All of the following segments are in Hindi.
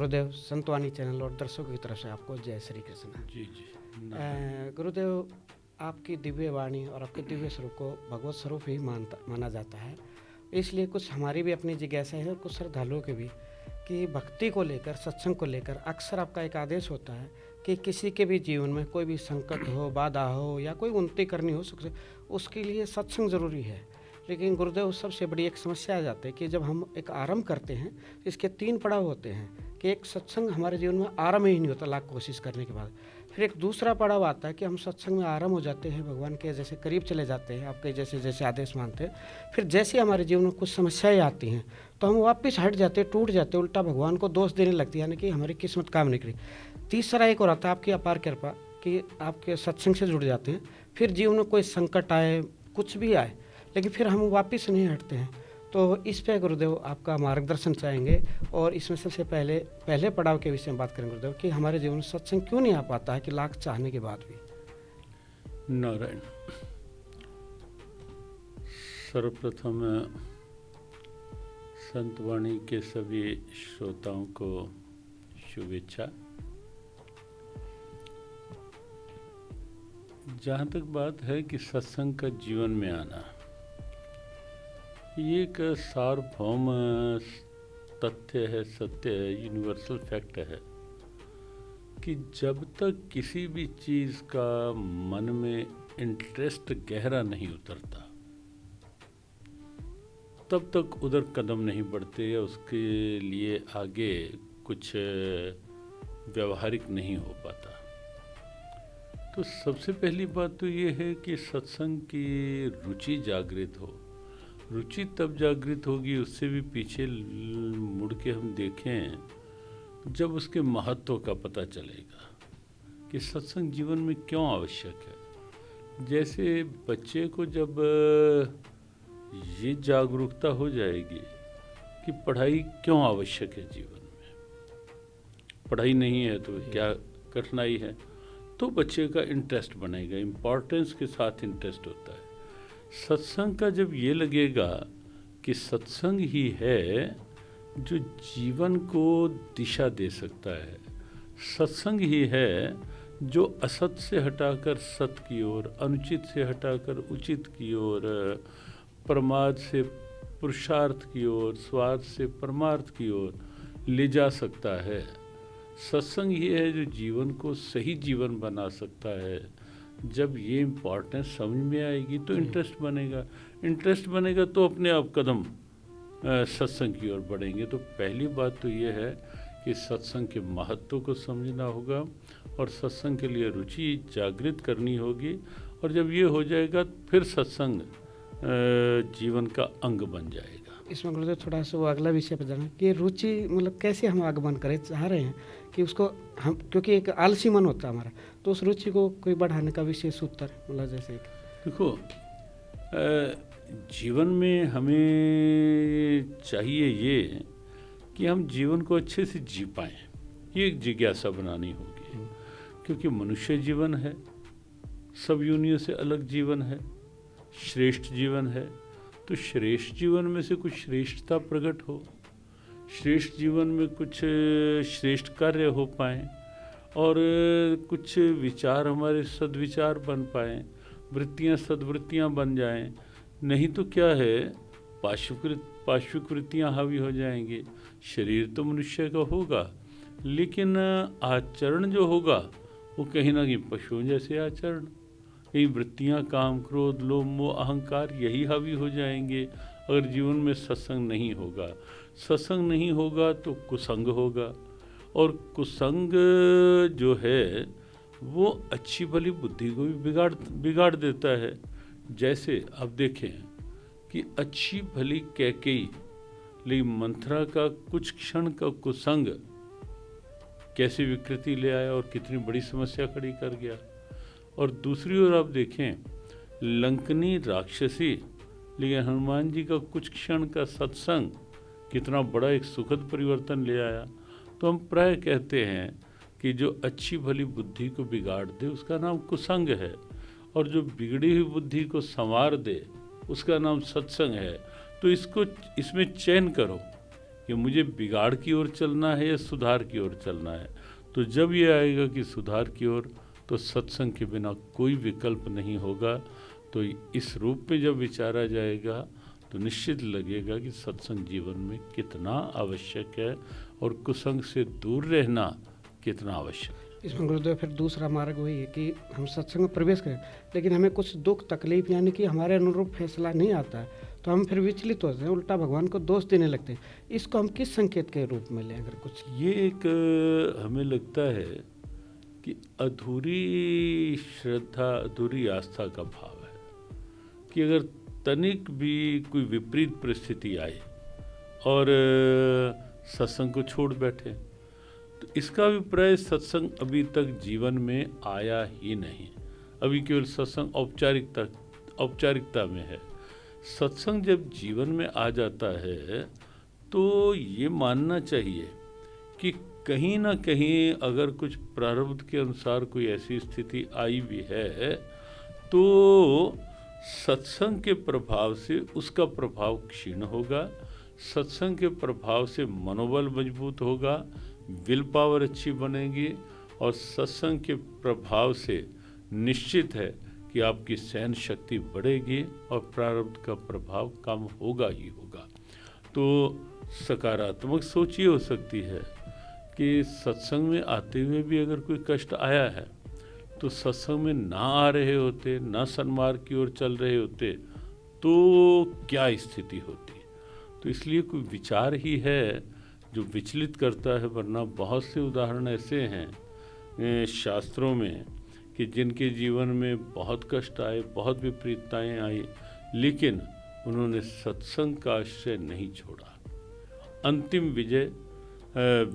गुरुदेव संतवाणी चैनल और दर्शकों की तरफ से आपको जय श्री कृष्ण। जी जी। गुरुदेव, आपकी दिव्य वाणी और आपके दिव्य स्वरूप को भगवत स्वरूप ही माना जाता है। इसलिए कुछ हमारी भी अपनी जिज्ञासा है और कुछ श्रद्धालुओं की भी, कि भक्ति को लेकर, सत्संग को लेकर अक्सर आपका एक आदेश होता है कि किसी के भी जीवन में कोई भी संकट हो, बाधा हो या कोई उन्नति करनी हो, उसके लिए सत्संग ज़रूरी है। लेकिन गुरुदेव, सबसे बड़ी एक समस्या आ जाती है कि जब हम एक आरंभ करते हैं, इसके 3 पड़ाव होते हैं कि एक सत्संग हमारे जीवन में आरंभ ही नहीं होता लाख कोशिश करने के बाद। फिर एक दूसरा पड़ाव आता है कि हम सत्संग में आरंभ हो जाते हैं, भगवान के जैसे करीब चले जाते हैं, आपके जैसे जैसे आदेश मानते हैं। फिर जैसे हमारे जीवन में कुछ समस्याएं आती हैं तो हम वापस हट जाते, टूट जाते, उल्टा भगवान को दोष देने लगती है, यानी कि हमारी किस्मत काम नहीं करी। तीसरा एक और आता है आपकी अपार कृपा कि आपके सत्संग से जुड़ जाते हैं, फिर जीवन में कोई संकट आए, कुछ भी आए, लेकिन फिर हम वापस नहीं हटते हैं। तो इस पे गुरुदेव आपका मार्गदर्शन चाहेंगे। और इसमें सबसे पहले पड़ाव के विषय में बात करें गुरुदेव कि हमारे जीवन में सत्संग क्यों नहीं आ पाता है कि लाख चाहने के बाद भी। नारायण। सर्वप्रथम संतवाणी के सभी श्रोताओं को शुभेच्छा। जहाँ तक बात है कि सत्संग का जीवन में आना, ये एक सार्वभौम तथ्य है, सत्य है, यूनिवर्सल फैक्ट है कि जब तक किसी भी चीज़ का मन में इंटरेस्ट गहरा नहीं उतरता, तब तक उधर कदम नहीं बढ़ते या उसके लिए आगे कुछ व्यवहारिक नहीं हो पाता। तो सबसे पहली बात तो ये है कि सत्संग की रुचि जागृत हो। रुचि तब जागृत होगी, उससे भी पीछे मुड़ के हम देखें जब उसके महत्व का पता चलेगा कि सत्संग जीवन में क्यों आवश्यक है। जैसे बच्चे को जब ये जागरूकता हो जाएगी कि पढ़ाई क्यों आवश्यक है जीवन में, पढ़ाई नहीं है तो क्या कठिनाई है, तो बच्चे का इंटरेस्ट बनेगा, इम्पोर्टेंस के साथ इंटरेस्ट होता है। सत्संग का जब ये लगेगा कि सत्संग ही है जो जीवन को दिशा दे सकता है, सत्संग ही है जो असत से हटाकर सत की ओर, अनुचित से हटाकर उचित की ओर, प्रमाद से पुरुषार्थ की ओर, स्वार्थ से परमार्थ की ओर ले जा सकता है। सत्संग ही है जो जीवन को सही जीवन बना सकता है। जब ये इम्पोर्टेंस समझ में आएगी तो इंटरेस्ट बनेगा, इंटरेस्ट बनेगा तो अपने आप कदम सत्संग की ओर बढ़ेंगे। तो पहली बात तो ये है कि सत्संग के महत्व को समझना होगा और सत्संग के लिए रुचि जागृत करनी होगी। और जब ये हो जाएगा फिर सत्संग जीवन का अंग बन जाएगा। इसमें गुरुदेव थोड़ा सा वो अगला विषय पर जाना कि रुचि मतलब कैसे हम आगमन करें, चाह रहे हैं कि उसको हम, क्योंकि एक आलसी मन होता है हमारा, तो उस रुचि को कोई बढ़ाने का विशेष उत्तर मतलब जैसे देखो, जीवन में हमें चाहिए ये कि हम जीवन को अच्छे से जी पाएँ, ये एक जिज्ञासा बनानी होगी। क्योंकि मनुष्य जीवन है, सब योनियों से अलग जीवन है, श्रेष्ठ जीवन है। तो श्रेष्ठ जीवन में से कुछ श्रेष्ठता प्रकट हो, श्रेष्ठ जीवन में कुछ श्रेष्ठ कार्य हो पाएँ और कुछ विचार हमारे सद्विचार बन पाएँ, वृत्तियाँ सद्वृत्तियाँ बन जाएं। नहीं तो क्या है, पार्श्विक वृत्तियाँ हावी हो जाएंगी। शरीर तो मनुष्य का होगा, लेकिन आचरण जो होगा वो कहीं ना कहीं पशुओं जैसे आचरण, कई वृत्तियाँ काम, क्रोध, लोभ, मोह, अहंकार यही हावी हो जाएंगे अगर जीवन में सत्संग नहीं होगा। सत्संग नहीं होगा तो कुसंग होगा, और कुसंग जो है वो अच्छी भली बुद्धि को भी बिगाड़ देता है। जैसे अब देखें कि अच्छी भली कैकेयी, लेकिन मंथरा का कुछ क्षण का कुसंग कैसी विकृति ले आया और कितनी बड़ी समस्या खड़ी कर गया। और दूसरी ओर आप देखें, लंकनी राक्षसी, लेकिन हनुमान जी का कुछ क्षण का सत्संग कितना बड़ा एक सुखद परिवर्तन ले आया। तो हम प्राय कहते हैं कि जो अच्छी भली बुद्धि को बिगाड़ दे उसका नाम कुसंग है, और जो बिगड़ी हुई बुद्धि को संवार दे उसका नाम सत्संग है। तो इसमें चयन करो कि मुझे बिगाड़ की ओर चलना है या सुधार की ओर चलना है। तो जब ये आएगा कि सुधार की ओर, तो सत्संग के बिना कोई विकल्प नहीं होगा। तो इस रूप में जब विचारा जाएगा तो निश्चित लगेगा कि सत्संग जीवन में कितना आवश्यक है और कुसंग से दूर रहना कितना आवश्यक है। इसमें गुरुदेव फिर दूसरा मार्ग वही है कि हम सत्संग में प्रवेश करें, लेकिन हमें कुछ दुख तकलीफ यानी कि हमारे अनुरूप फैसला नहीं आता है, तो हम फिर विचलित होते हैं, उल्टा भगवान को दोष देने लगते हैं। इसको हम किस संकेत के रूप में लें? अगर कुछ ये एक हमें लगता है कि अधूरी श्रद्धा, अधूरी आस्था का भाव है कि अगर तनिक भी कोई विपरीत परिस्थिति आए और सत्संग को छोड़ बैठे, तो इसका अभिप्राय सत्संग अभी तक जीवन में आया ही नहीं। अभी केवल सत्संग औपचारिकता में है। सत्संग जब जीवन में आ जाता है तो ये मानना चाहिए कि कहीं ना कहीं अगर कुछ प्रारब्ध के अनुसार कोई ऐसी स्थिति आई भी है तो सत्संग के प्रभाव से उसका प्रभाव क्षीण होगा, सत्संग के प्रभाव से मनोबल मजबूत होगा, विल पावर अच्छी बनेगी और सत्संग के प्रभाव से निश्चित है कि आपकी सहन शक्ति बढ़ेगी और प्रारब्ध का प्रभाव कम होगा ही होगा। तो सकारात्मक सोच ये हो सकती है कि सत्संग में आते हुए भी अगर कोई कष्ट आया है तो सत्संग में ना आ रहे होते, ना सन्मार्ग की ओर चल रहे होते तो क्या स्थिति होती। तो इसलिए कोई विचार ही है जो विचलित करता है, वरना बहुत से उदाहरण ऐसे हैं शास्त्रों में कि जिनके जीवन में बहुत कष्ट आए, बहुत विपरीतताएं आई, लेकिन उन्होंने सत्संग का आश्रय नहीं छोड़ा। अंतिम विजय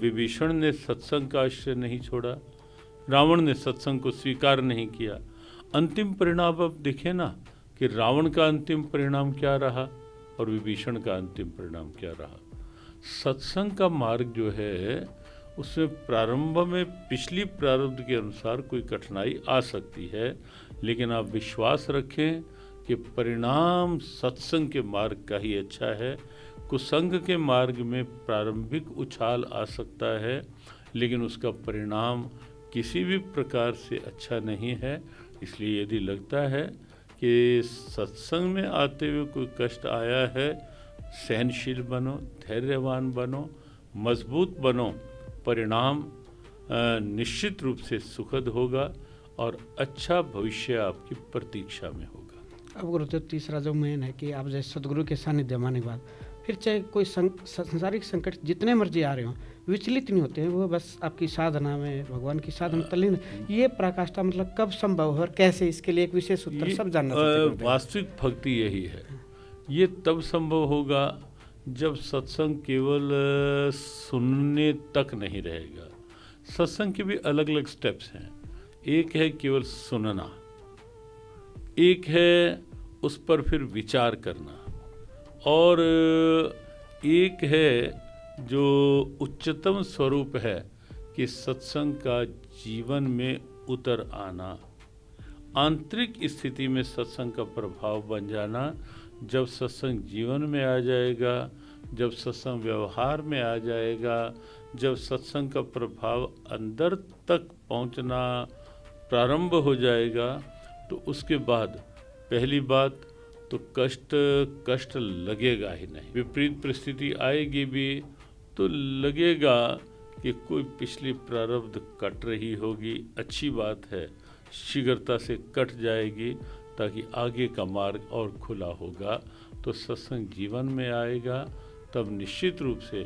विभीषण ने सत्संग का आश्रय नहीं छोड़ा, रावण ने सत्संग को स्वीकार नहीं किया। अंतिम परिणाम अब दिखे ना कि रावण का अंतिम परिणाम क्या रहा और विभीषण का अंतिम परिणाम क्या रहा। सत्संग का मार्ग जो है उसमें प्रारंभ में पिछली प्रारब्ध के अनुसार कोई कठिनाई आ सकती है, लेकिन आप विश्वास रखें कि परिणाम सत्संग के मार्ग का ही अच्छा है। कुसंग के मार्ग में प्रारंभिक उछाल आ सकता है, लेकिन उसका परिणाम किसी भी प्रकार से अच्छा नहीं है। इसलिए यदि लगता है कि सत्संग में आते हुए कोई कष्ट आया है, सहनशील बनो, धैर्यवान बनो, मजबूत बनो, परिणाम निश्चित रूप से सुखद होगा और अच्छा भविष्य आपकी प्रतीक्षा में होगा। अब गुरुदेव तीसरा जो मेन है कि आप जैसे सदगुरु के सानिध्य माने के बाद फिर चाहे कोई संसारिक संकट जितने मर्जी आ रहे हो विचलित नहीं होते हैं, वो बस आपकी साधना में, भगवान की साधना तल्लीन। ये पराकाष्ठा मतलब कब संभव हो और कैसे, इसके लिए एक विशेष उत्तर सब जानना चाहते हैं। वास्तविक भक्ति यही है। ये तब संभव होगा जब सत्संग केवल सुनने तक नहीं रहेगा। सत्संग के भी अलग अलग स्टेप्स हैं। एक है केवल सुनना, एक है उस पर फिर विचार करना, और एक है जो उच्चतम स्वरूप है कि सत्संग का जीवन में उतर आना, आंतरिक स्थिति में सत्संग का प्रभाव बन जाना। जब सत्संग जीवन में आ जाएगा, जब सत्संग व्यवहार में आ जाएगा, जब सत्संग का प्रभाव अंदर तक पहुंचना प्रारंभ हो जाएगा, तो उसके बाद पहली बात तो कष्ट लगेगा ही नहीं। विपरीत परिस्थिति आएगी भी तो लगेगा कि कोई पिछली प्रारब्ध कट रही होगी। अच्छी बात है, शीघ्रता से कट जाएगी ताकि आगे का मार्ग और खुला होगा। तो सत्संग जीवन में आएगा तब निश्चित रूप से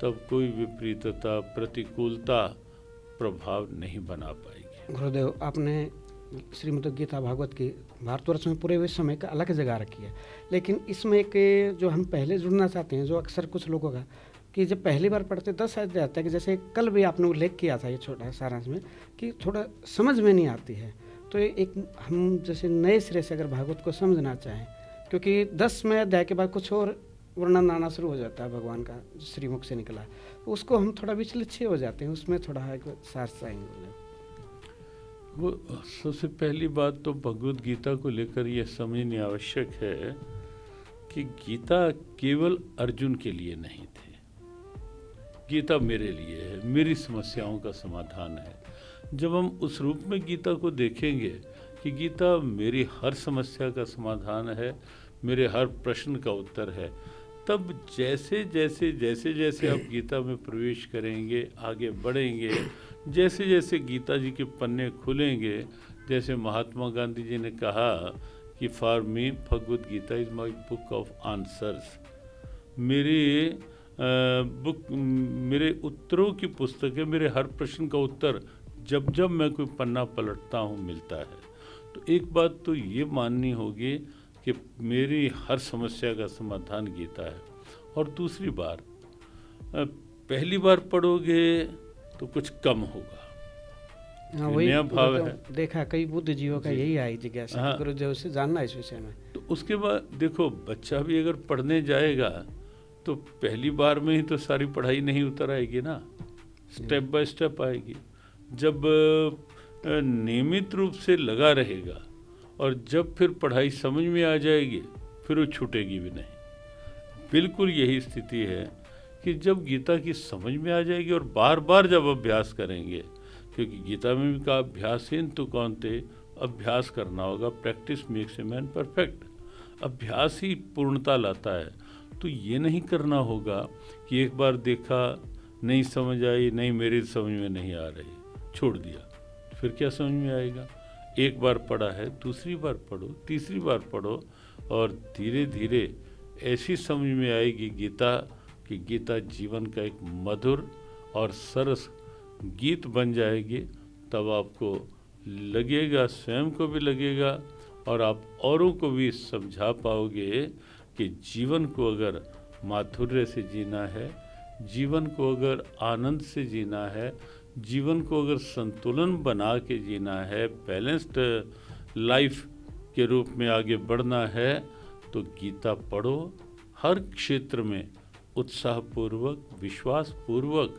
तब कोई विपरीतता, प्रतिकूलता प्रभाव नहीं बना पाएगी। गुरुदेव, आपने श्रीमद् गीता भागवत की भारतवर्ष में पूरे विश्व में एक अलग जगह रखी है, लेकिन इसमें एक जो हम पहले जुड़ना चाहते हैं, जो अक्सर कुछ लोगों का कि जब पहली बार पढ़ते 10 शायद रहता है कि जैसे कल भी आपने उल्लेख किया था ये छोटा सारांश में कि थोड़ा समझ में नहीं आती है। तो एक हम जैसे नए सिरे से अगर भागवत को समझना चाहें, क्योंकि 10वें अध्याय के बाद कुछ और वर्णन आना शुरू हो जाता है भगवान का श्रीमुख से निकला, तो उसको हम थोड़ा विचलित से हो जाते हैं। उसमें थोड़ा एक सार चाहेंगे। वो सबसे पहली बात तो भगवद गीता को लेकर यह समझनी आवश्यक है कि गीता केवल अर्जुन के लिए नहीं थी। गीता मेरे लिए है, मेरी समस्याओं का समाधान है। जब हम उस रूप में गीता को देखेंगे कि गीता मेरी हर समस्या का समाधान है, मेरे हर प्रश्न का उत्तर है, तब जैसे जैसे जैसे जैसे आप गीता में प्रवेश करेंगे, आगे बढ़ेंगे, जैसे जैसे गीता जी के पन्ने खुलेंगे, जैसे महात्मा गांधी जी ने कहा कि for me Bhagavad Gita is my book of answers, मेरी मेरे उत्तरों की पुस्तक है, मेरे हर प्रश्न का उत्तर जब जब मैं कोई पन्ना पलटता हूँ मिलता है। तो एक बात तो ये माननी होगी कि मेरी हर समस्या का समाधान गीता है। और दूसरी बार, पहली बार पढ़ोगे तो कुछ कम होगा, हाँ वही नया भाव तो है। देखा कई बुद्ध जीवों का जी। यही आई जिज्ञासा हाँ। गुरुदेव से जानना इस विषय में। तो उसके बाद देखो, बच्चा भी अगर पढ़ने जाएगा तो पहली बार में ही तो सारी पढ़ाई नहीं उतर आएगी ना, स्टेप बाय स्टेप आएगी। जब नियमित रूप से लगा रहेगा और जब फिर पढ़ाई समझ में आ जाएगी, फिर वो छूटेगी भी नहीं। बिल्कुल यही स्थिति है कि जब गीता की समझ में आ जाएगी और बार बार जब अभ्यास करेंगे, क्योंकि गीता में भी कहा अभ्यासेन तु कौन्ते, अभ्यास करना होगा, practice makes a man perfect. अभ्यास ही पूर्णता लाता है। तो ये नहीं करना होगा कि एक बार देखा, नहीं समझ आई, नहीं मेरी समझ में नहीं आ रही, छोड़ दिया, फिर क्या समझ में आएगा। एक बार पढ़ा है, दूसरी बार पढ़ो, तीसरी बार पढ़ो, और धीरे धीरे ऐसी समझ में आएगी गीता कि गीता जीवन का एक मधुर और सरस गीत बन जाएगी। तब आपको लगेगा, स्वयं को भी लगेगा और आप औरों को भी समझा पाओगे कि जीवन को अगर माधुर्य से जीना है, जीवन को अगर आनंद से जीना है, जीवन को अगर संतुलन बना के जीना है, बैलेंस्ड लाइफ के रूप में आगे बढ़ना है, तो गीता पढ़ो। हर क्षेत्र में उत्साहपूर्वक, विश्वासपूर्वक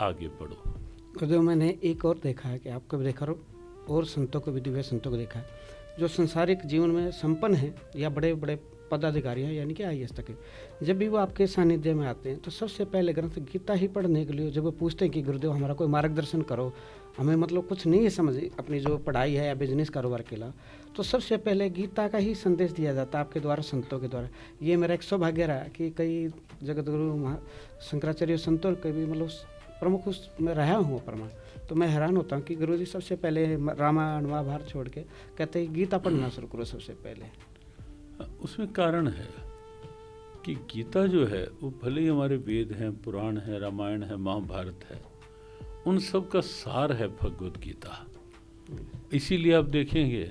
आगे बढ़ो। गुरुदेव मैंने एक और देखा है कि आपको भी देखा और संतों को भी, दिव्य संतों को देखा है जो संसारिक जीवन में संपन्न हैं या बड़े बड़े पदाधिकारी हैं, यानी कि IAS तक के, जब भी वो आपके सानिध्य में आते हैं तो सबसे पहले ग्रंथ गीता ही पढ़ने के लिए जब वो पूछते हैं कि गुरुदेव हमारा कोई मार्गदर्शन करो, हमें मतलब कुछ नहीं है समझ अपनी जो पढ़ाई है या बिजनेस कारोबार के लिए, तो सबसे पहले गीता का ही संदेश दिया जाता है आपके द्वारा, संतों के द्वारा। ये मेरा एक सौभाग्य रहा कि कई जगत गुरु शंकराचार्य संतों के भी मतलब प्रमुख उसमें रहा हूँ प्रमाण, तो मैं हैरान होता हूँ कि गुरु जी सबसे पहले रामायण महाभारत छोड़ के कहते हैं गीता पढ़ना शुरू करो सबसे पहले। उसमें कारण है कि गीता जो है वो भले ही हमारे वेद हैं, पुराण है, रामायण है, महाभारत है, उन सब का सार है भगवद गीता। इसीलिए आप देखेंगे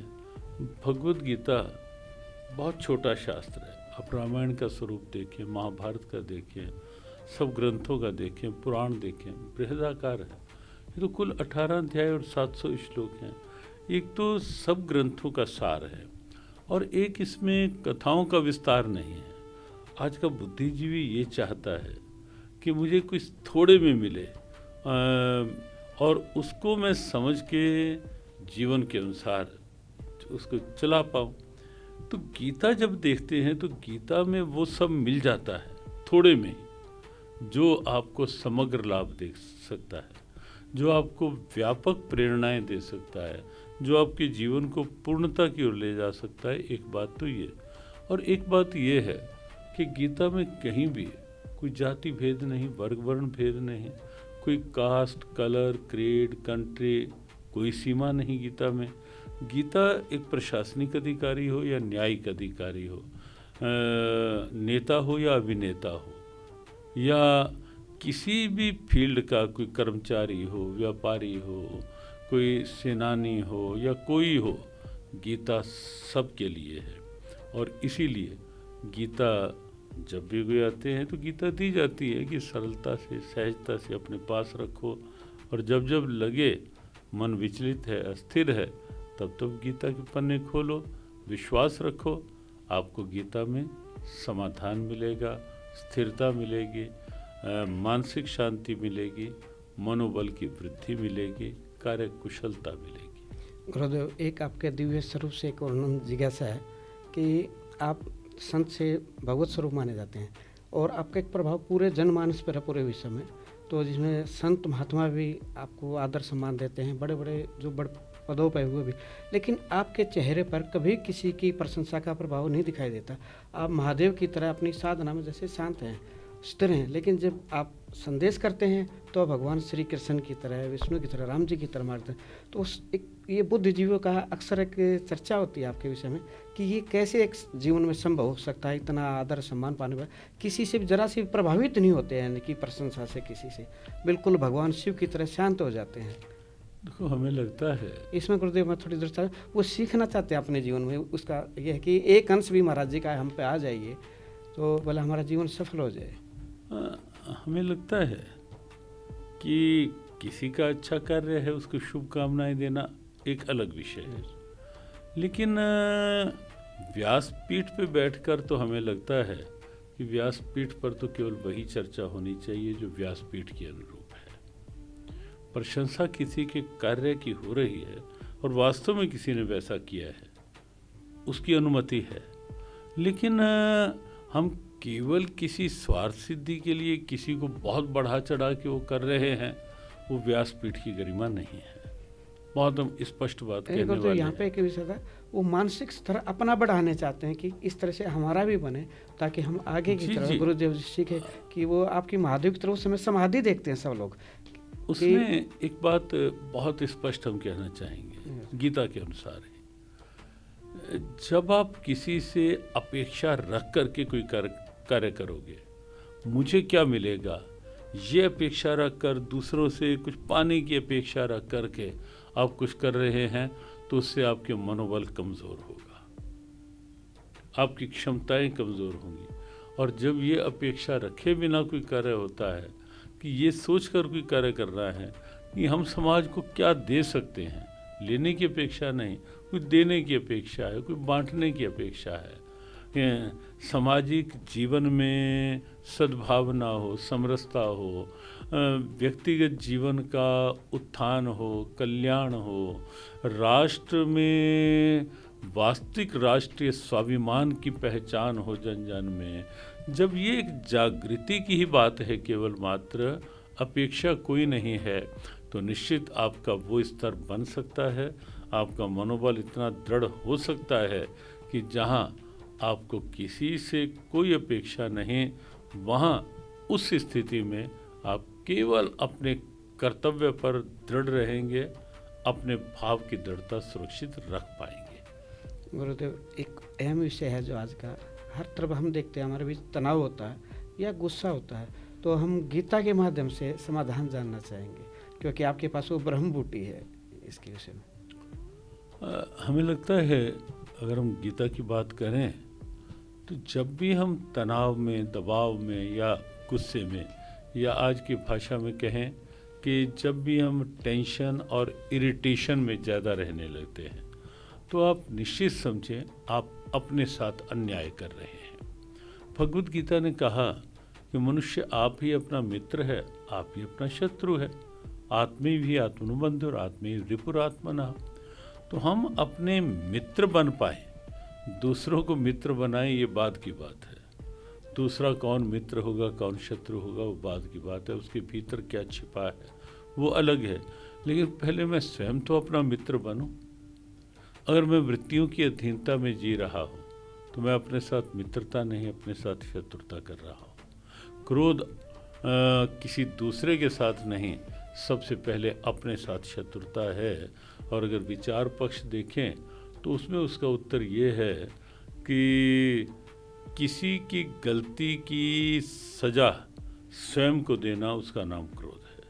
भगवद गीता बहुत छोटा शास्त्र है। आप रामायण का स्वरूप देखें, महाभारत का देखें, सब ग्रंथों का देखें, पुराण देखें, बृहदाकार है। ये तो कुल 18 अध्याय और 700 श्लोक हैं। एक तो सब ग्रंथों का सार है और एक इसमें कथाओं का विस्तार नहीं है। आज का बुद्धिजीवी ये चाहता है कि मुझे कुछ थोड़े में मिले और उसको मैं समझ के जीवन के अनुसार उसको चला पाऊँ। तो गीता जब देखते हैं तो गीता में वो सब मिल जाता है थोड़े में ही, जो आपको समग्र लाभ दे सकता है, जो आपको व्यापक प्रेरणाएं दे सकता है, जो आपके जीवन को पूर्णता की ओर ले जा सकता है। एक बात तो ये, और एक बात ये है कि गीता में कहीं भी कोई जाति भेद नहीं, वर्ग वर्ण भेद नहीं, कोई कास्ट, कलर, क्रेड, कंट्री, कोई सीमा नहीं गीता में। गीता एक प्रशासनिक अधिकारी हो या न्यायिक अधिकारी हो, नेता हो या अभिनेता हो, या किसी भी फील्ड का कोई कर्मचारी हो, व्यापारी हो, कोई सेनानी हो या कोई हो, गीता सबके लिए है। और इसीलिए गीता जब भी कोई आते हैं तो गीता दी जाती है कि सरलता से, सहजता से अपने पास रखो, और जब जब लगे मन विचलित है, अस्थिर है, तब तब गीता के पन्ने खोलो, विश्वास रखो, आपको गीता में समाधान मिलेगा, स्थिरता मिलेगी, मानसिक शांति मिलेगी, मनोबल की वृद्धि मिलेगी, कार्य कुशलता मिलेगी। गुरुदेव एक आपके दिव्य स्वरूप से एक और जिज्ञासा है कि आप संत से भगवत स्वरूप माने जाते हैं और आपका एक प्रभाव पूरे जनमानस पर है, पूरे विश्व में। तो जिसमें संत महात्मा भी आपको आदर सम्मान देते हैं, बड़े बड़े जो बड़े पदों पर हुए भी, लेकिन आपके चेहरे पर कभी किसी की प्रशंसा का प्रभाव नहीं दिखाई देता। आप महादेव की तरह अपनी साधना में जैसे शांत हैं, स्थिर हैं, लेकिन जब आप संदेश करते हैं तो भगवान श्री कृष्ण की तरह, विष्णु की तरह, राम जी की तरह मारते हैं। तो उस एक ये बुद्धिजीवियों का अक्सर एक चर्चा होती है आपके विषय में कि ये कैसे एक जीवन में संभव हो सकता है, इतना आदर सम्मान पाने पर किसी से भी जरा से भी प्रभावित नहीं होते हैं, कि प्रशंसा से किसी से, बिल्कुल भगवान शिव की तरह शांत हो जाते हैं। देखो, हमें लगता है इसमें गुरुदेव मैं थोड़ी देर तक वो सीखना चाहते हैं अपने जीवन में, उसका ये है कि एक अंश भी महाराज जी का हम पे आ जाइए तो बोला हमारा जीवन सफल हो जाए। हमें लगता है कि किसी का अच्छा कार्य है, उसको शुभकामनाएं देना एक अलग विषय है, लेकिन व्यासपीठ पे बैठकर तो हमें लगता है कि व्यासपीठ पर तो केवल वही चर्चा होनी चाहिए जो व्यासपीठ के अनुरूप है। प्रशंसा किसी के कार्य की हो रही है और वास्तव में किसी ने वैसा किया है, उसकी अनुमति है, लेकिन हम केवल किसी स्वार्थ सिद्धि के लिए किसी को बहुत बढ़ा चढ़ा के वो कर रहे हैं, वो व्यासपीठ की गरिमा नहीं है। बहुत हम स्पष्ट बात कहने तो वाले यहाँ पे एक विषय था, वो मानसिक स्तर अपना बढ़ाने चाहते हैं कि इस तरह से हमारा भी बने, ताकि हम आगे की जी, तरफ जी। गुरुदेव जी सीखे कि वो आपकी महादेव की तरफ उस समय समाधि देखते हैं सब लोग। उसमें एक बात बहुत स्पष्ट हम कहना चाहेंगे, गीता के अनुसार है, जब आप किसी से अपेक्षा रख करके कोई कार्य करोगे, मुझे क्या मिलेगा, ये अपेक्षा रख कर, दूसरों से कुछ पाने की अपेक्षा रख करके आप कुछ कर रहे हैं, तो उससे आपके मनोबल कमज़ोर होगा, आपकी क्षमताएं कमज़ोर होंगी। और जब ये अपेक्षा रखे बिना कोई कार्य होता है, कि ये सोचकर कोई कार्य कर रहा है कि हम समाज को क्या दे सकते हैं, लेने की अपेक्षा नहीं, कोई देने की अपेक्षा है, कोई बांटने की अपेक्षा है, सामाजिक जीवन में सद्भावना हो, समरसता हो, व्यक्तिगत जीवन का उत्थान हो, कल्याण हो, राष्ट्र में वास्तविक राष्ट्रीय स्वाभिमान की पहचान हो जन जन में, जब ये एक जागृति की ही बात है, केवल मात्र अपेक्षा कोई नहीं है, तो निश्चित आपका वो स्तर बन सकता है, आपका मनोबल इतना दृढ़ हो सकता है कि जहाँ आपको किसी से कोई अपेक्षा नहीं, वहाँ उस स्थिति में आप केवल अपने कर्तव्य पर दृढ़ रहेंगे, अपने भाव की दृढ़ता सुरक्षित रख पाएंगे। गुरुदेव, एक अहम विषय है जो आज का हर तरफ हम देखते हैं, हमारे बीच तनाव होता है या गुस्सा होता है, तो हम गीता के माध्यम से समाधान जानना चाहेंगे, क्योंकि आपके पास वो ब्रह्म बूटी है इसके विषय में। हमें लगता है अगर हम गीता की बात करें, तो जब भी हम तनाव में, दबाव में या गुस्से में, या आज की भाषा में कहें कि जब भी हम टेंशन और इरिटेशन में ज़्यादा रहने लगते हैं, तो आप निश्चित समझें आप अपने साथ अन्याय कर रहे हैं। भगवद गीता ने कहा कि मनुष्य आप ही अपना मित्र है, आप ही अपना शत्रु है, आत्मी भी आत्मनुबंधुर आत्मी रिपुरात्मना। तो हम अपने मित्र बन पाए, दूसरों को मित्र बनाएं, ये बात की बात है। दूसरा कौन मित्र होगा, कौन शत्रु होगा, वो बात की बात है, उसके भीतर क्या छिपा है वो अलग है, लेकिन पहले मैं स्वयं तो अपना मित्र बनूं। अगर मैं वृत्तियों की अधीनता में जी रहा हूँ, तो मैं अपने साथ मित्रता नहीं, अपने साथ शत्रुता कर रहा हूँ। क्रोध किसी दूसरे के साथ नहीं, सबसे पहले अपने साथ शत्रुता है। और अगर विचार पक्ष देखें तो उसमें उसका उत्तर ये है कि किसी की गलती की सजा स्वयं को देना, उसका नाम क्रोध है।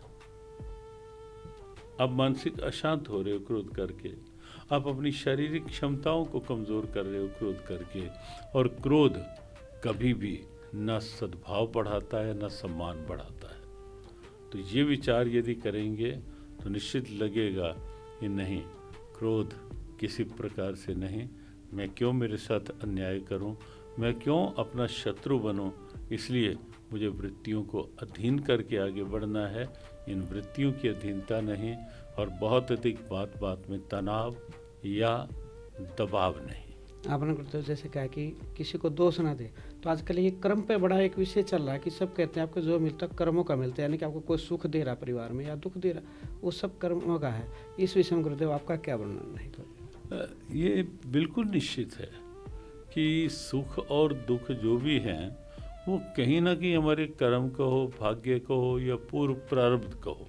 आप मानसिक अशांत हो रहे हो क्रोध करके, आप अपनी शारीरिक क्षमताओं को कमज़ोर कर रहे हो क्रोध करके, और क्रोध कभी भी न सद्भाव बढ़ाता है, न सम्मान बढ़ाता है। तो ये विचार यदि करेंगे तो निश्चित लगेगा कि नहीं, क्रोध किसी प्रकार से नहीं, मैं क्यों मेरे साथ अन्याय करूं, मैं क्यों अपना शत्रु बनूं। इसलिए मुझे वृत्तियों को अधीन करके आगे बढ़ना है, इन वृत्तियों की अधीनता नहीं, और बहुत अधिक बात बात में तनाव या दबाव नहीं। आपने गुरुदेव जैसे कहा कि किसी को दोष ना दे, तो आजकल ये कर्म पे बड़ा एक विषय चल रहा है कि सब कहते हैं आपको जो मिलता है कर्मों का मिलता है, यानी कि आपको कोई सुख दे रहा है परिवार में या दुख दे रहा, वो सब कर्मों का है। इस विषय में गुरुदेव आपका क्या वर्णन है? ये बिल्कुल निश्चित है कि सुख और दुख जो भी हैं वो कहीं ना कहीं हमारे कर्म का हो, भाग्य का हो या पूर्व प्रारब्ध का हो,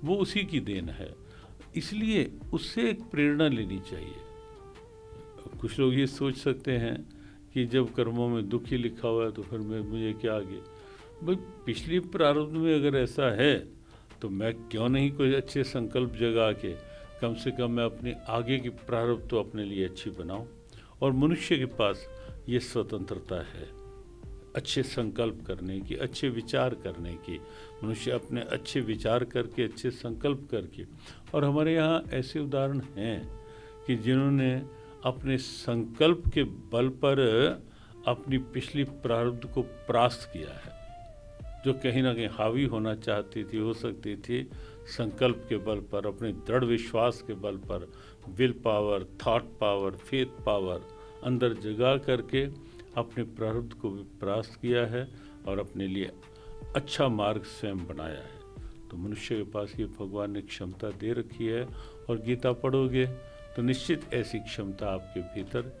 वो उसी की देन है। इसलिए उससे एक प्रेरणा लेनी चाहिए। कुछ लोग ये सोच सकते हैं कि जब कर्मों में दुख ही लिखा हुआ है तो फिर मुझे क्या आगे। भाई पिछली प्रारब्ध में अगर ऐसा है तो मैं क्यों नहीं कोई अच्छे संकल्प जगा के कम से कम मैं अपनी आगे की प्रारब्ध तो अपने लिए अच्छी बनाऊं। और मनुष्य के पास ये स्वतंत्रता है अच्छे संकल्प करने की, अच्छे विचार करने की। मनुष्य अपने अच्छे विचार करके, अच्छे संकल्प करके, और हमारे यहाँ ऐसे उदाहरण हैं कि जिन्होंने अपने संकल्प के बल पर अपनी पिछली प्रारब्ध को परास्त किया है, जो कहीं ना कहीं हावी होना चाहती थी, हो सकती थी, संकल्प के बल पर, अपने दृढ़ विश्वास के बल पर, will power, thought power, faith power अंदर जगा करके अपने प्रारब्ध को भी परास्त किया है और अपने लिए अच्छा मार्ग स्वयं बनाया है। तो मनुष्य के पास ये भगवान ने क्षमता दे रखी है, और गीता पढ़ोगे तो निश्चित ऐसी क्षमता आपके भीतर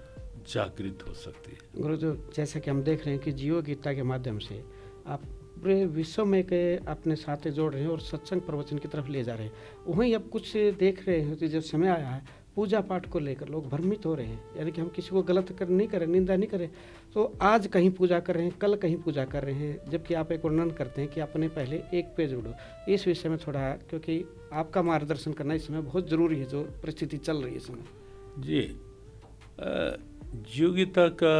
जागृत हो सकती है। गुरुदेव, जैसा कि हम देख रहे हैं कि जीव गीता के माध्यम से आप पूरे विश्व में के अपने साथ जोड़ रहे हैं और सत्संग प्रवचन की तरफ ले जा रहे हैं। वहीं अब कुछ देख रहे हैं कि जब समय आया है पूजा पाठ को लेकर लोग भ्रमित हो रहे हैं, यानी कि हम किसी को गलत कर नहीं करें, निंदा नहीं करें, तो आज कहीं पूजा कर रहे हैं, कल कहीं पूजा कर रहे हैं, जबकि आप एक वर्णन करते हैं कि अपने पहले एक पे जोड़ो। इस विषय में थोड़ा, क्योंकि आपका मार्गदर्शन करना इस समय बहुत ज़रूरी है, जो परिस्थिति चल रही है इस समय। जी, जीव गीता का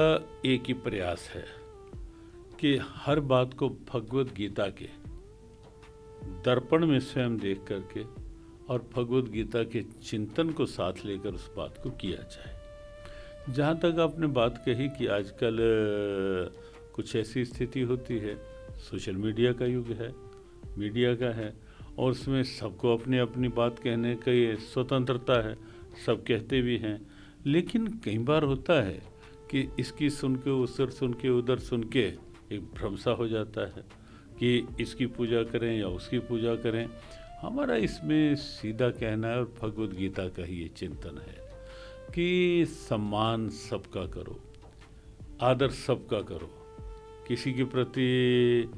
एक ही प्रयास है कि हर बात को भगवत गीता के दर्पण में स्वयं देख करके और भगवत गीता के चिंतन को साथ लेकर उस बात को किया जाए। जहाँ तक आपने बात कही कि आजकल कुछ ऐसी स्थिति होती है, सोशल मीडिया का युग है, मीडिया का है, और उसमें सबको अपनी अपनी बात कहने का ये स्वतंत्रता है, सब कहते भी हैं। लेकिन कई बार होता है कि इसकी सुन के उधर सुन के उधर सुन के एक भ्रम सा हो जाता है कि इसकी पूजा करें या उसकी पूजा करें। हमारा इसमें सीधा कहना है, और भगवद गीता का ही ये चिंतन है कि सम्मान सबका करो, आदर सबका करो, किसी के प्रति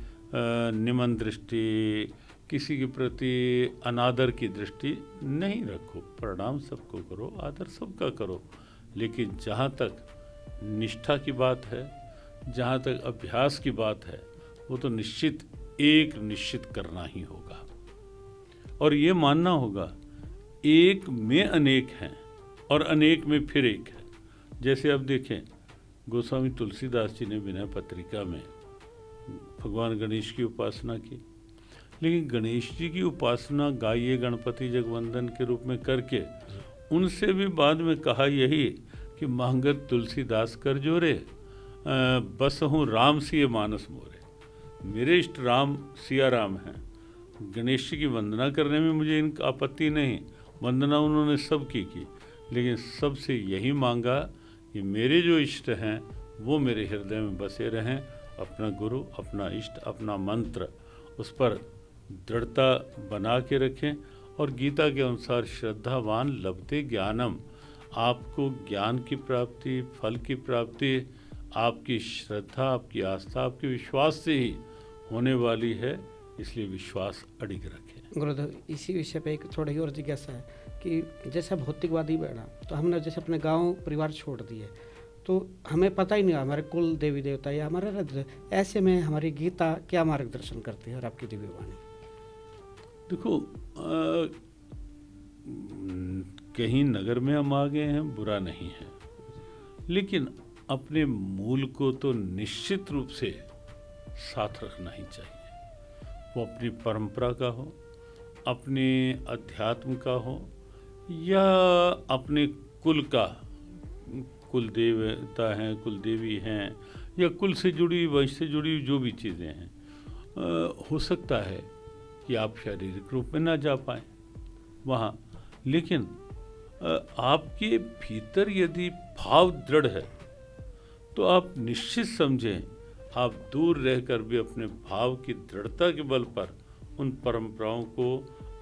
निमन दृष्टि, किसी के प्रति अनादर की दृष्टि नहीं रखो, प्रणाम सबको करो, आदर सबका करो। लेकिन जहाँ तक निष्ठा की बात है, जहाँ तक अभ्यास की बात है, वो तो निश्चित करना ही होगा, और ये मानना होगा एक में अनेक हैं और अनेक में फिर एक है। जैसे अब देखें, गोस्वामी तुलसीदास जी ने विनय पत्रिका में भगवान गणेश की उपासना की, लेकिन गणेश जी की उपासना गाइए गणपति जगवंदन के रूप में करके उनसे भी बाद में कहा यही कि महंगत तुलसीदास कर जोरे, बस हूँ राम सिय मानस मोरे। मेरे इष्ट राम सिया राम हैं, गणेश जी की वंदना करने में मुझे इनका आपत्ति नहीं, वंदना उन्होंने सब की, लेकिन सबसे यही मांगा कि मेरे जो इष्ट हैं वो मेरे हृदय में बसे रहें। अपना गुरु, अपना इष्ट, अपना मंत्र, उस पर दृढ़ता बना के रखें। और गीता के अनुसार श्रद्धावान लभते ज्ञानम, आपको ज्ञान की प्राप्ति, फल की प्राप्ति आपकी श्रद्धा, आपकी आस्था, आपके विश्वास से ही होने वाली है, इसलिए विश्वास अडिग रखें। गुरुदेव, इसी विषय पे एक थोड़ी और जिज्ञासा है कि जैसे भौतिकवादी बढ़ा तो हमने जैसे अपने गांव परिवार छोड़ दिए, तो हमें पता ही नहीं हमारे कुल देवी देवता या हमारा राज्य, ऐसे में हमारी गीता क्या मार्गदर्शन करती है और आपकी दिव्य वाणी? देखो, कहीं नगर में हम आ गए हैं, बुरा नहीं है, लेकिन अपने मूल को तो निश्चित रूप से साथ रखना ही चाहिए। वो अपनी परंपरा का हो, अपने अध्यात्म का हो, या अपने कुल का, कुल देवता हैं, कुल देवी हैं, या कुल से जुड़ी, वंश से जुड़ी जो भी चीज़ें हैं। हो सकता है कि आप शारीरिक रूप में ना जा पाएँ वहाँ, लेकिन आपके भीतर यदि भाव दृढ़ है तो आप निश्चित समझें आप दूर रहकर भी अपने भाव की दृढ़ता के बल पर उन परंपराओं को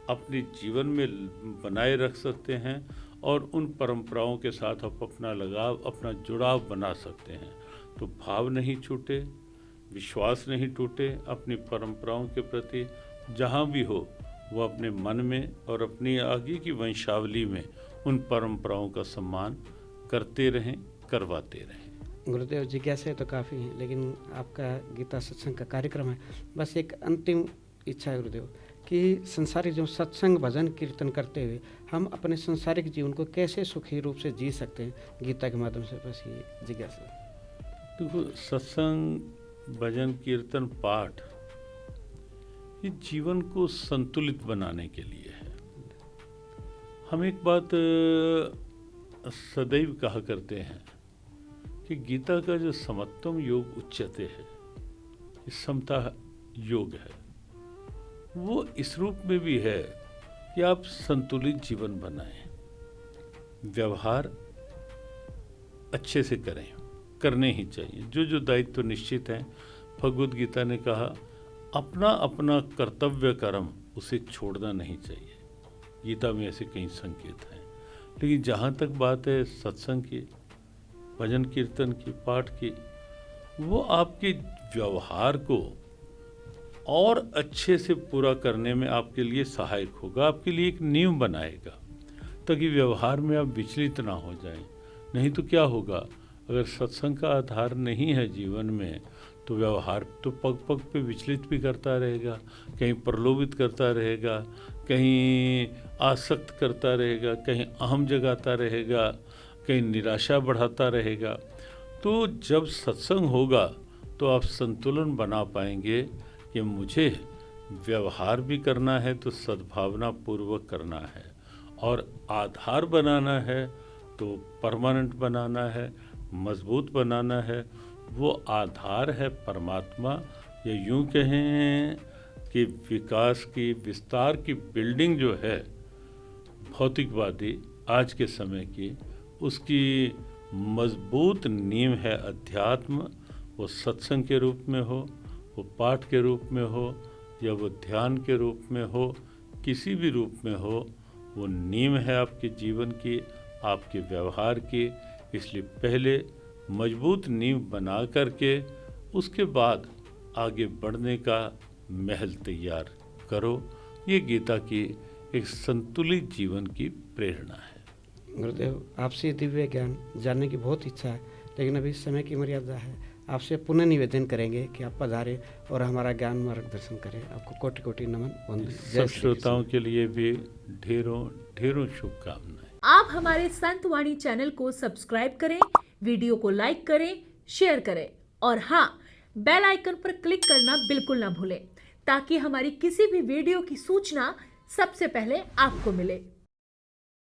अपने जीवन में बनाए रख सकते हैं और उन परंपराओं के साथ आप अपना लगाव, अपना जुड़ाव बना सकते हैं। तो भाव नहीं छूटे, विश्वास नहीं टूटे अपनी परंपराओं के प्रति। जहाँ भी हो वो अपने मन में और अपनी आगे की वंशावली में उन परंपराओं का सम्मान करते रहें, करवाते रहें। गुरुदेव, जिज्ञासा तो काफ़ी है, लेकिन आपका गीता सत्संग का कार्यक्रम है, बस एक अंतिम इच्छा है गुरुदेव कि संसारिक जो सत्संग भजन कीर्तन करते हुए हम अपने संसारिक जीवन को कैसे सुखी रूप से जी सकते हैं गीता के माध्यम से, बस ये जिज्ञासा। देखो, सत्संग भजन कीर्तन पाठ ये जीवन को संतुलित बनाने के लिए है। हम एक बात सदैव कहा करते हैं कि गीता का जो समत्वम योग उच्यते है, समता योग है, वो इस रूप में भी है कि आप संतुलित जीवन बनाएं, व्यवहार अच्छे से करें, करने ही चाहिए जो जो दायित्व निश्चित हैं। भगवद गीता ने कहा अपना अपना कर्तव्य कर्म उसे छोड़ना नहीं चाहिए। गीता में ऐसे कई संकेत हैं। लेकिन जहाँ तक बात है सत्संग की, भजन कीर्तन की, पाठ की, वो आपके व्यवहार को और अच्छे से पूरा करने में आपके लिए सहायक होगा, आपके लिए एक नींव बनाएगा, ताकि व्यवहार में आप विचलित ना हो जाएं। नहीं तो क्या होगा, अगर सत्संग का आधार नहीं है जीवन में, तो व्यवहार तो पग पग पे विचलित भी करता रहेगा, कहीं प्रलोभित करता रहेगा, कहीं आसक्त करता रहेगा, कहीं अहम जगाता रहेगा, कहीं निराशा बढ़ाता रहेगा। तो जब सत्संग होगा तो आप संतुलन बना पाएंगे कि मुझे व्यवहार भी करना है तो सद्भावना पूर्वक करना है, और आधार बनाना है तो परमानेंट बनाना है, मजबूत बनाना है। वो आधार है परमात्मा, या यूं कहें कि विकास की, विस्तार की बिल्डिंग जो है भौतिकवादी आज के समय की, उसकी मजबूत नींव है अध्यात्म। वो सत्संग के रूप में हो, वो पाठ के रूप में हो, या वो ध्यान के रूप में हो, किसी भी रूप में हो, वो नींव है आपके जीवन की, आपके व्यवहार की। इसलिए पहले मजबूत नींव बना करके उसके बाद आगे बढ़ने का महल तैयार करो। ये गीता की एक संतुलित जीवन की प्रेरणा है। गुरुदेव, आपसे दिव्य ज्ञान जानने की बहुत इच्छा है, लेकिन अभी समय की मर्यादा है। आपसे पुनः निवेदन करेंगे कि आप पधारें और हमारा ज्ञान मार्गदर्शन करें। आपको कोटि कोटि नमन, वंदन। सब श्रोताओं के लिए भी ढेरों ढेरों शुभकामनाएं। आप हमारे संत वाणी चैनल को सब्सक्राइब करें, वीडियो को लाइक करें, शेयर करें, और हाँ, बेल आइकन पर क्लिक करना बिल्कुल ना भूलें, ताकि हमारी किसी भी वीडियो की सूचना सबसे पहले आपको मिले।